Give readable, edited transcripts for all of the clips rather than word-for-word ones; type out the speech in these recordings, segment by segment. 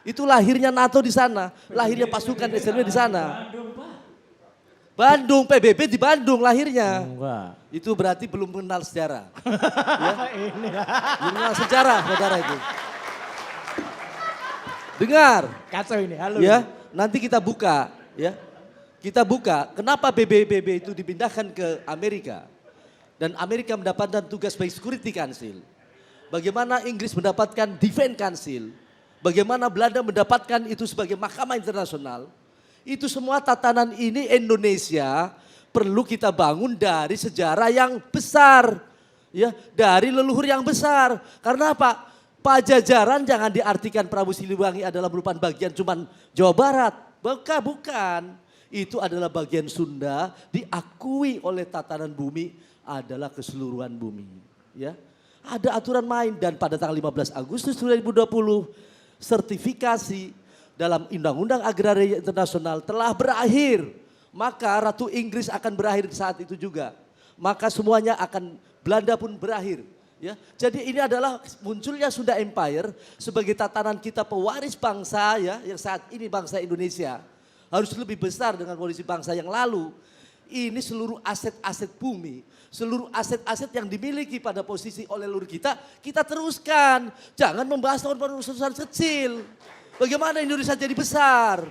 Itu lahirnya NATO di sana, lahirnya pasukan SNW di sana. Bandung, PBB di Bandung lahirnya. Enggak. Itu berarti belum kenal sejarah. Ya? Belum kenal sejarah, saudara itu. Dengar. Kacau ini, halo. Ya, nanti kita buka, ya. Kita buka kenapa PBB itu dipindahkan ke Amerika. Dan Amerika mendapatkan tugas sebagai Security Council. Bagaimana Inggris mendapatkan Defense Council. Bagaimana Belanda mendapatkan itu sebagai mahkamah internasional. Itu semua tatanan ini Indonesia perlu kita bangun dari sejarah yang besar. Ya, dari leluhur yang besar. Karena apa? Pajajaran jangan diartikan Prabu Siliwangi adalah merupakan bagian cuman Jawa Barat. Bukan. Itu adalah bagian Sunda diakui oleh tatanan bumi adalah keseluruhan bumi. Ya, ada aturan main dan pada tanggal 15 Agustus 2020 sertifikasi dalam Undang-Undang Agraria Internasional telah berakhir. Maka Ratu Inggris akan berakhir saat itu juga. Maka semuanya akan Belanda pun berakhir. Ya, jadi ini adalah munculnya Sunda Empire sebagai tatanan kita pewaris bangsa ya yang saat ini bangsa Indonesia harus lebih besar dengan kondisi bangsa yang lalu. Ini seluruh aset-aset bumi, seluruh aset-aset yang dimiliki pada posisi oleh leluhur kita teruskan. Jangan membahas urusan kecil. Bagaimana Indonesia jadi besar?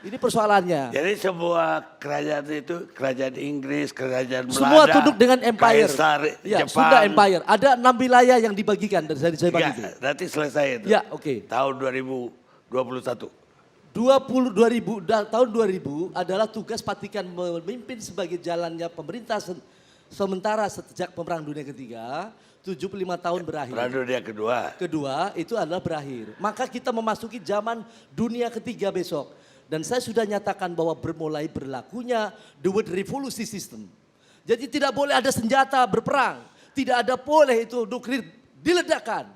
Ini persoalannya. Jadi semua kerajaan itu, kerajaan Inggris, kerajaan Belanda. Semua tunduk dengan empire. Kaisar Ya, Jepang. Sunda Empire. Ada 6 wilayah yang dibagikan dari saya bagi itu. Nanti selesai itu. Ya, oke. Tahun 2021. Tahun 2000 adalah tugas Vatikan memimpin sebagai jalannya pemerintah sementara sejak Perang Dunia Ketiga, 75 tahun berakhir. Perang Dunia Kedua. Kedua itu adalah berakhir. Maka kita memasuki zaman dunia ketiga besok. Dan saya sudah nyatakan bahwa bermulai berlakunya the world revolution system. Jadi tidak boleh ada senjata berperang. Tidak ada boleh itu nuklir diledakkan.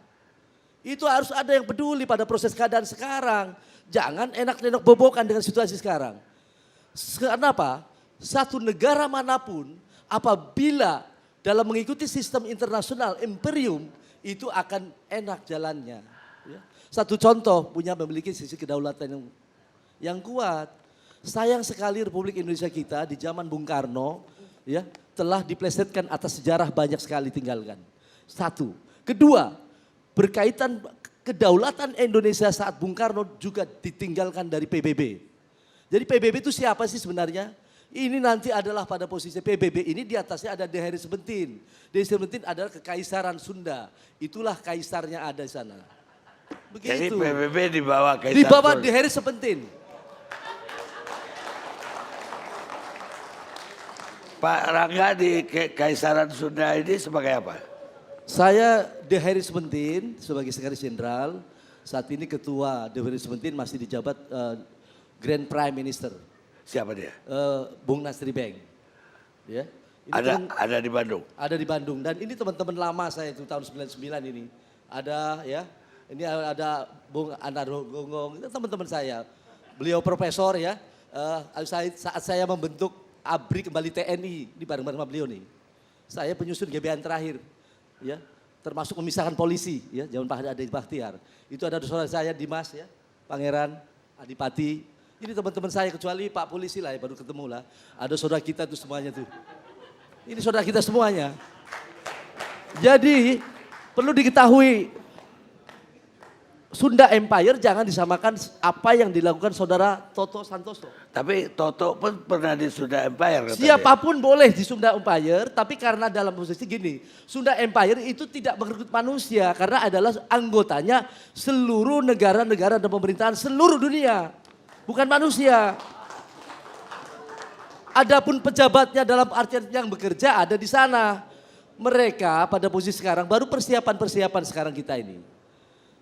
Itu harus ada yang peduli pada proses keadaan sekarang. Jangan enak-enak bobokan dengan situasi sekarang. Kenapa? Satu negara manapun apabila dalam mengikuti sistem internasional imperium itu akan enak jalannya. Ya. Satu contoh memiliki sisi kedaulatan yang kuat. Sayang sekali Republik Indonesia kita di zaman Bung Karno ya telah diplesetkan atas sejarah banyak sekali tinggalkan. Satu. Kedua, berkaitan kedaulatan Indonesia saat Bung Karno juga ditinggalkan dari PBB. Jadi PBB itu siapa sih sebenarnya? Ini nanti adalah pada posisi PBB ini di atasnya ada The Harry Seventeen. The Harry Seventeen adalah Kekaisaran Sunda. Itulah kaisarnya ada di sana. Jadi Begitu. PBB di bawah Kaisar Di bawah Sunda. The Harry Seventeen. Pak Rangga di Kaisaran Sunda ini sebagai apa? Saya The Harry Seventeen sebagai sekretaris jenderal. Saat ini ketua The Harry Seventeen masih dijabat Grand Prime Minister. Siapa dia? Bung Nasri Bank. Ya. Ini Ada di Bandung. ada di Bandung dan ini teman-teman lama saya itu tahun 99 ini. Ada ya. Ini ada Bung Anaro Gonggong, itu teman-teman saya. Beliau profesor ya. Saat saya membentuk ABRI kembali TNI di bareng-bareng sama beliau nih. Saya penyusun GBHN terakhir. Ya, termasuk memisahkan polisi ya, zaman Pak Adi Bakhtiar. Itu ada saudara saya Dimas ya, Pangeran, Adipati. Ini teman-teman saya kecuali Pak Polisi lah ya baru ketemu lah. Ada saudara kita tuh semuanya tuh. Ini saudara kita semuanya. Jadi perlu diketahui Sunda Empire jangan disamakan apa yang dilakukan saudara Toto Santoso. Tapi Toto pun pernah di Sunda Empire. Katanya. Siapapun boleh di Sunda Empire, tapi karena dalam posisi gini, Sunda Empire itu tidak merekrut manusia karena adalah anggotanya seluruh negara-negara dan pemerintahan seluruh dunia, bukan manusia. Adapun pejabatnya dalam artian yang bekerja ada di sana. Mereka pada posisi sekarang baru persiapan sekarang kita ini.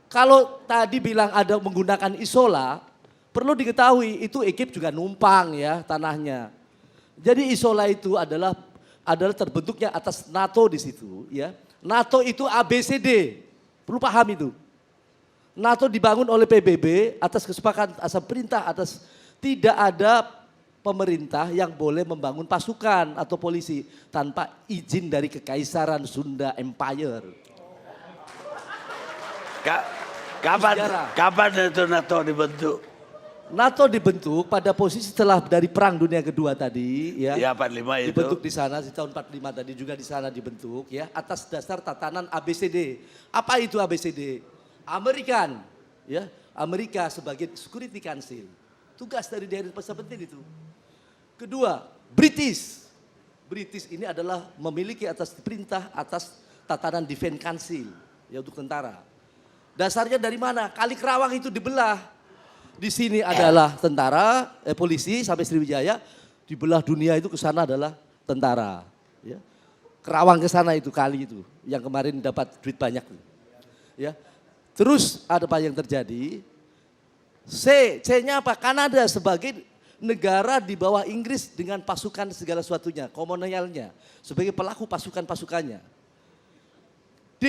Kalau tadi bilang ada menggunakan isola, perlu diketahui itu ekip juga numpang ya tanahnya. Jadi isola itu adalah terbentuknya atas NATO di situ ya. NATO itu ABCD, perlu paham itu. NATO dibangun oleh PBB atas kesepakatan asal perintah atas tidak ada pemerintah yang boleh membangun pasukan atau polisi tanpa izin dari Kekaisaran Sunda Empire. Sejarah. Kapan itu NATO dibentuk? NATO dibentuk pada posisi setelah dari Perang Dunia Kedua tadi, ya. Ya 45 itu. Dibentuk di sana di tahun 45 tadi juga di sana dibentuk, ya, atas dasar tatanan ABCD. Apa itu ABCD? American, ya, Amerika sebagai Security Council. Tugas dari daerah paling penting itu. Kedua, British. British ini adalah memiliki atas perintah atas tatanan Defense Council, ya, untuk tentara. Dasarnya dari mana? Kali Kerawang itu dibelah. Di sini adalah tentara, polisi sampai Sriwijaya, di belah dunia itu ke sana adalah tentara. Ya. Kerawang ke sana itu kali itu, yang kemarin dapat duit banyak. Ya. Terus ada apa yang terjadi? C-nya apa? Kanada sebagai negara di bawah Inggris dengan pasukan segala sesuatunya, kolonialnya, sebagai pelaku pasukan-pasukannya. D,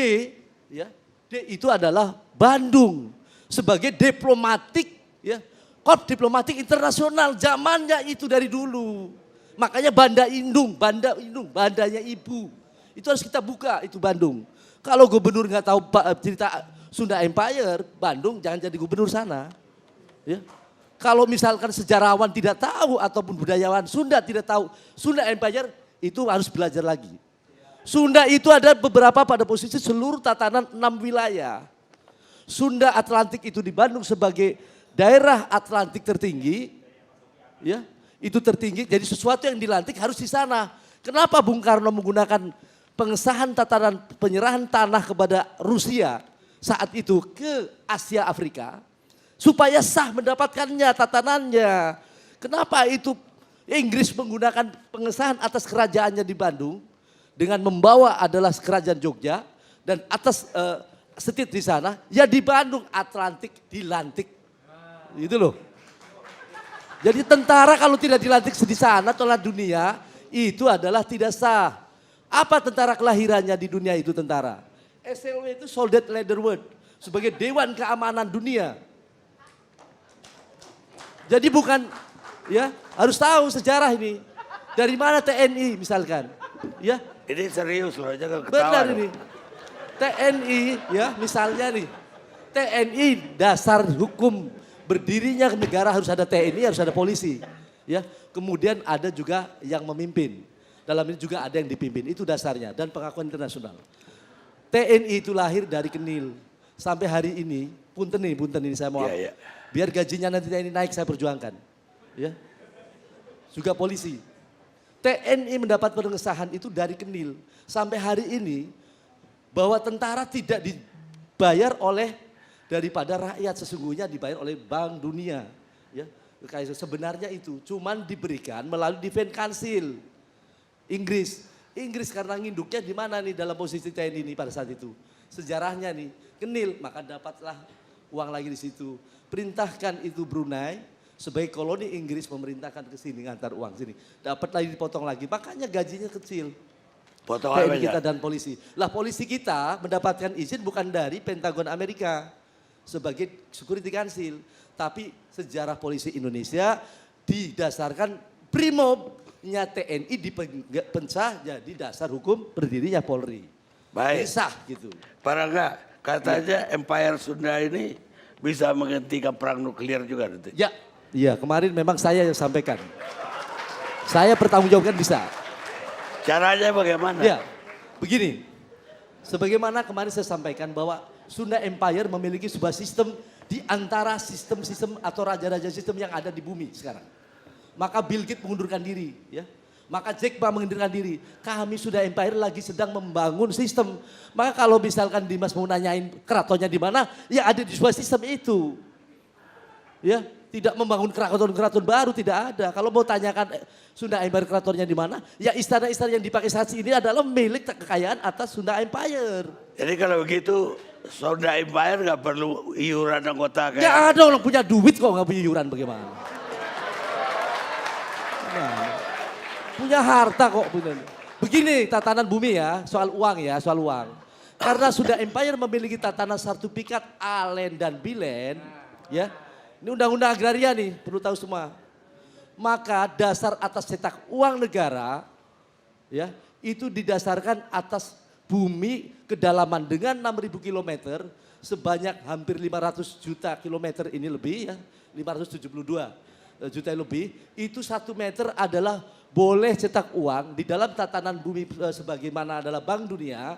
ya, D itu adalah Bandung sebagai diplomatik, ya, korps diplomatik internasional zamannya itu dari dulu. Makanya Banda Indung, bandanya ibu. Itu harus kita buka itu Bandung. Kalau gubernur nggak tahu cerita Sunda Empire, Bandung jangan jadi gubernur sana. Ya. Kalau misalkan sejarawan tidak tahu ataupun budayawan Sunda tidak tahu Sunda Empire, itu harus belajar lagi. Sunda itu ada beberapa pada posisi seluruh tatanan 6 wilayah. Sunda Atlantik itu di Bandung sebagai daerah Atlantik tertinggi, ya, itu tertinggi. Jadi sesuatu yang dilantik harus di sana. Kenapa Bung Karno menggunakan pengesahan tatanan penyerahan tanah kepada Rusia saat itu ke Asia Afrika? Supaya sah mendapatkannya tatanannya. Kenapa itu Inggris menggunakan pengesahan atas kerajaannya di Bandung dengan membawa adalah kerajaan Jogja dan atas setit di sana, ya di Bandung Atlantik dilantik. Itu loh. Jadi tentara kalau tidak dilantik di sana tolak dunia itu adalah tidak sah. Apa tentara kelahirannya di dunia itu tentara? SLW itu Soldat Leaderwood sebagai Dewan Keamanan Dunia. Jadi bukan, ya, harus tahu sejarah ini. Dari mana TNI misalkan, ya. Ini serius loh, jangan ketawa. Benar ini. TNI, ya, misalnya nih. TNI dasar hukum berdirinya negara harus ada TNI, harus ada polisi, ya. Kemudian ada juga yang memimpin. Dalam ini juga ada yang dipimpin, itu dasarnya dan pengakuan internasional. TNI itu lahir dari Kenil. Sampai hari ini, punten ini saya mau. Yeah, yeah. Biar gajinya nanti TNI naik saya perjuangkan. Ya. Juga polisi. TNI mendapat pengesahan itu dari Kenil. Sampai hari ini bahwa tentara tidak dibayar oleh daripada rakyat, sesungguhnya dibayar oleh Bank Dunia. Ya. Sebenarnya itu cuman diberikan melalui Defense Council. Inggris karena nginduknya di mana nih dalam posisi TNI ini pada saat itu. Sejarahnya nih Kenil, maka dapatlah uang lagi di situ. Perintahkan itu Brunei sebagai koloni Inggris memerintahkan ke sini ngantar uang sini. Dapat lagi dipotong lagi. Makanya gajinya kecil. Potongan TNI kita aja. dan polisi. Lah polisi kita mendapatkan izin bukan dari Pentagon Amerika sebagai Security Council. Tapi sejarah polisi Indonesia didasarkan primobnya TNI dipecah jadi dasar hukum berdirinya Polri. Baik. Jadi sah gitu. Para enggak, katanya Empire Sunda ini bisa menghentikan perang nuklir juga nanti. Ya, iya kemarin memang saya yang sampaikan. Saya bertanggung jawabkan bisa. Caranya bagaimana? Ya, begini. Sebagaimana kemarin saya sampaikan bahwa Sunda Empire memiliki sebuah sistem di antara sistem-sistem atau raja-raja sistem yang ada di bumi sekarang. Maka Bill Gates mengundurkan diri, ya. Maka Jack Ma mengundurkan diri. Kami Sunda Empire lagi sedang membangun sistem. Maka kalau misalkan Dimas mau nanyain keratonnya di mana, ya ada di sebuah sistem itu. Ya, tidak membangun keraton-keraton baru, tidak ada. Kalau mau tanyakan Sunda Empire keratonnya di mana, ya istana-istana yang dipakai saat ini adalah milik kekayaan atas Sunda Empire. Jadi kalau begitu Sunda Empire nggak perlu iuran anggota kayak. Ya ada orang punya duit kok nggak punya iuran bagaimana? Nah, punya harta kok. Begini tatanan bumi ya, soal uang ya, soal uang. Karena Sunda Empire memiliki tatanan sertifikat Alen dan Bilen, ya. Ini undang-undang agraria nih, perlu tahu semua. Maka dasar atas cetak uang negara, ya, itu didasarkan atas bumi kedalaman dengan 6.000 km sebanyak hampir 500 juta kilometer ini lebih ya, 572 juta lebih, itu 1 meter adalah boleh cetak uang di dalam tatanan bumi sebagaimana adalah Bank Dunia,